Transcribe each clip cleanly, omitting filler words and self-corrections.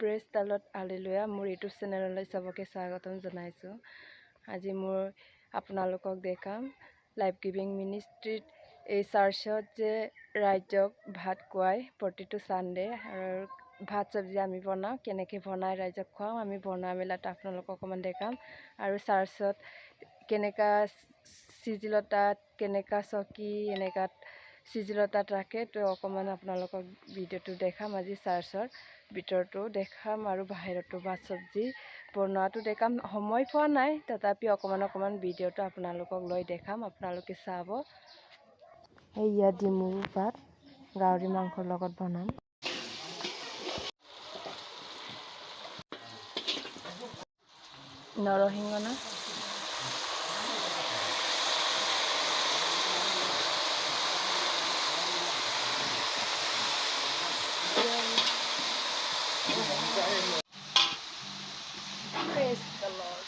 Press তালত আলিলুয়া মোৰ YouTube চেনেললৈ সবকে স্বাগতম জনাইছোঁ। আজি মোৰ আপোনালোকক দেখাম লাইফ গিভিং মিনিষ্ট্ৰীত এই চাৰ্চত যে ৰাইজক ভাত খুৱাই প্ৰতিটো সানডে আৰু ভাত চব্জি আমি বনাওঁ, কেনেকৈ বনাই ৰাইজক খুৱাওঁ আমি বনোৱা মেলাত আপোনালোকক অকণমান দেখাম। আৰু চাৰ্চত কেনেকা চিজিলতাত কেনেকা চকী এনেকাত চিজিলতাত ৰাখে তো অকণমান আপোনালোকক ভিডিঅ'টো দেখাম। আজি চাৰ্চৰ ভিতৰতো দেখাম আৰু বাহিৰতো ভাত চব্জি বনোৱাটো দেখাম। সময় পোৱা নাই, তথাপি অকণমান ভিডিঅ'টো আপোনালোকক লৈ দেখাম, আপোনালোকে চাব। এয়া ডিমৰু ভাত গাহৰি মাংসৰ লগত বনাম। নৰসিংহ না Praise the Lord.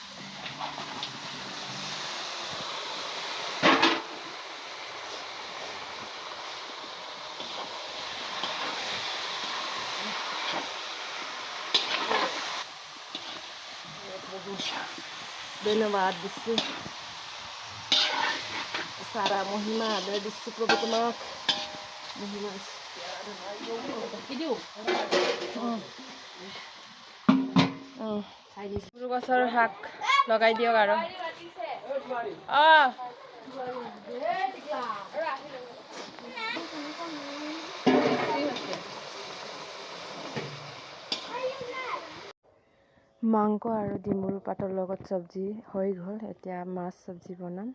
ধন্যবাদ দিচ্ছি, সাৰা মহিমা আদায় দিচ্ছি প্ৰভু তোমাক। মহিমা সৰু গছৰ শাক লগাই দিয়ক আৰু মাংস আৰু ডিমৰু পাতৰ লগত চব্জি হৈ গ'ল। এতিয়া মাছ চব্জি বনাম।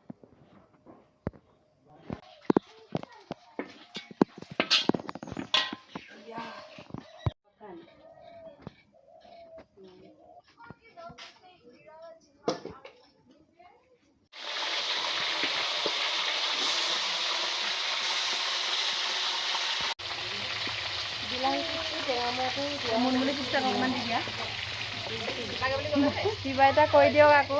কিবা এটা কৈ দিয়ক আকৌ।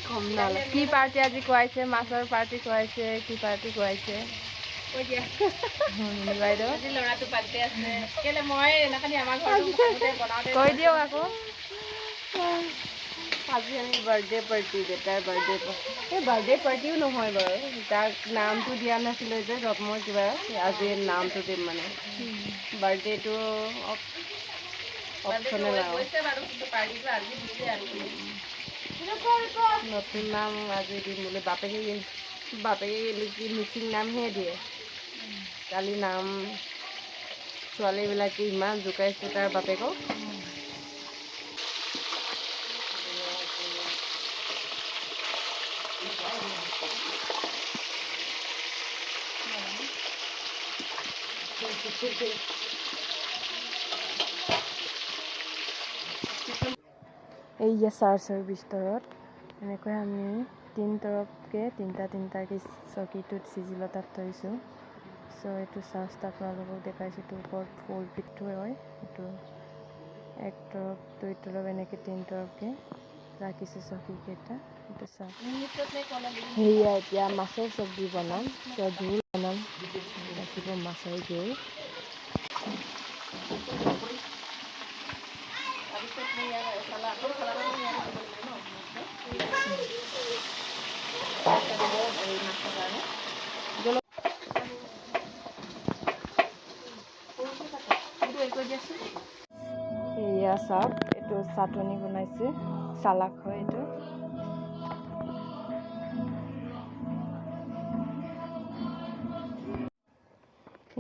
কম নহ'লে কি পাৰ্টি আজি খুৱাইছে? মাছৰ পাৰ্টি খুৱাইছে, কি পাৰ্টি খুৱাইছে বাইদেউ? কৈ দিয়ক আকৌ। আজি আমি বাৰ্থডে পাৰ্টি, বেটাৰ বাৰ্থডে এই বাৰ্থডে পাৰ্টিও নহয় বাৰু, তাক নামটো দিয়া নাছিলে যে জন্মৰ কিবা, আজি নামটো দিম মানে। বাৰ্থডেটো অপচনেল আৰু নতুন নাম আজি দিম বুলি বাপেকে মিচিং নামহে দিয়ে। কালি নাম ছোৱালীবিলাকে ইমান জোকাইছে তাৰ বাপেকক। এইয়া চাৰ্চৰ ভিতৰত এনেকৈ আমি তিনিটাকৈ চকীটোত চিজিলতাত থৈছোঁ। চ' এইটো চাৰ্চটো আপোনালোকক দেখাইছোঁ। এইটো ওপৰত ফুল পিঠটো হয়, এইটো এক তৰফ দুই তৰফ এনেকৈ তিনি তৰফকৈ ৰাখিছোঁ চকীকেইটা। এইটো চাওক। সেয়া এতিয়া মাছৰ চব্জি বনাম, জোল বনাম, ৰাখিব মাছৰ জোল। এয়া চাওক, এইটো চাটনি বনাইছে, চালাক হয় এইটো।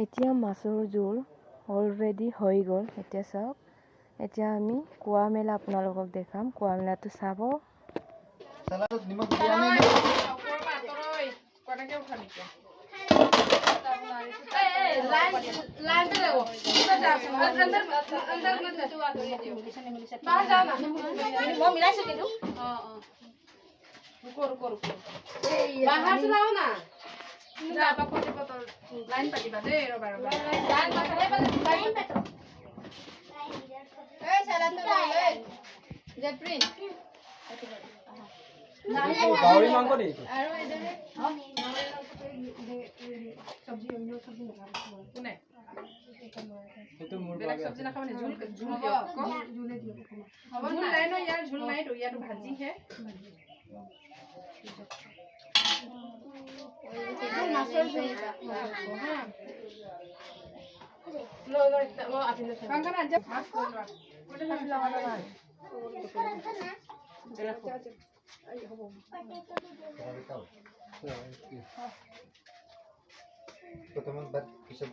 এতিয়া মাছৰ জোল অলৰেডি হৈ গ'ল। এতিয়া চাওক, এতিয়া আমি খোৱা মেলা আপোনালোকক দেখাম। খোৱা মেলাটো চাব। লাইন পাতিবা দেই, ৰবা গাহৰি মাংস দেই আৰু বেলেগ চব্জি নাখাব নে ঝোল ঝোল দিয়ক ঝোলে দিয়ক হ'ব ঝোল নাই ন ইয়াৰ ঝোল নাই তো ইয়াতো ভাজিহে মাছৰ ঝোল হা লৈ লৈ আপুনি কাংকানা আঞ্জা মাছ লৈ লোৱা কোনে ভাজি লগাব নাই প্রথমত বাদ পিছত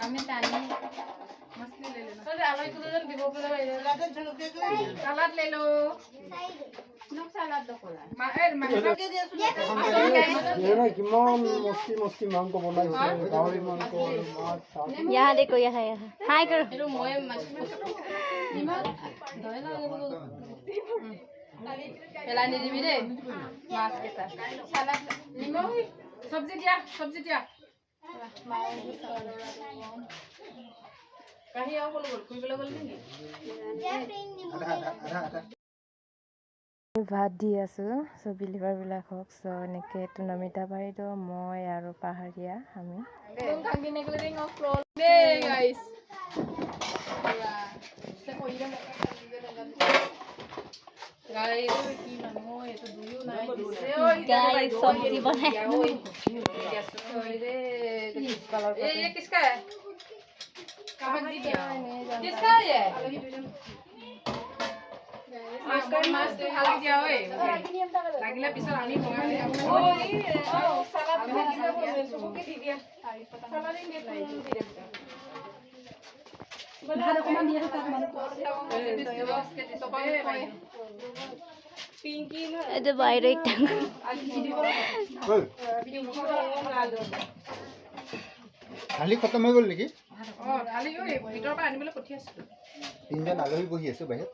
আমি টানি मछली ले लेना अरे आलू को जन दिबो पे लाते झुक दे सलाद ले लो नुक सलाद दो कोला ए मांग के दे ये ना किमान मस्ती मांग को बनाई होते गावरी मांग को माछ यहाँ देखो यहाँ हाय करो एरो मोए मछली निमा दयला पेलानी दिबी दे माछ केटा सलाद निमा सब्जी दिया कहीं आओ बोल कोई बोला बोल नहीं ভাত দি আছোঁ চ' বিলিভাৰবিলাক হওক চ' এনেকৈ এইটো নমিতা বাইদেউ মই আৰু পাহাৰীয়া আমি गाइस सब्जी बनाए ये किसका है किसका है ये मास तो हाल दिया ओए লাগিলে পিছত আনি বগাই ওই সালাদ দিলে বলে সবকে দি দিয়া সালাদ দিয়ে দি দে বলা রকম দিয়ে তো মানে তো পাবে ভাই পিঙ্কি না এটা বাইরে একটা খালি খতম হৈ গ'ল নেকি খালি ওই ভিতৰৰ পৰা আনিবলৈ পঠিয়াইছিলো তিনজন আলহী বহি আছো বাহিৰত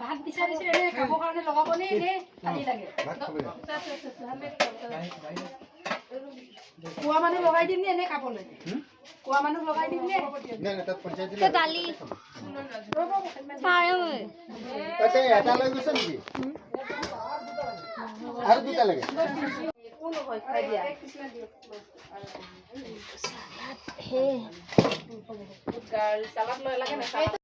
ভাত বিচাৰিছে এনে খাব কাৰণে লগাবনে এনে খালি লাগে ভাত খাবলৈ কোৱা মানুহ লগাই দিম নে এনে খাবলৈ কোৱা মানুহ লগাই দিম নে নাই নাই তাত পঞ্চায়ত তো দালি সারে তাতে এটা লৈ গৈছে নেকি আৰু দুটা লাগে কোন হয় খাই দিয়া हे সালাদ লৈ লাগে না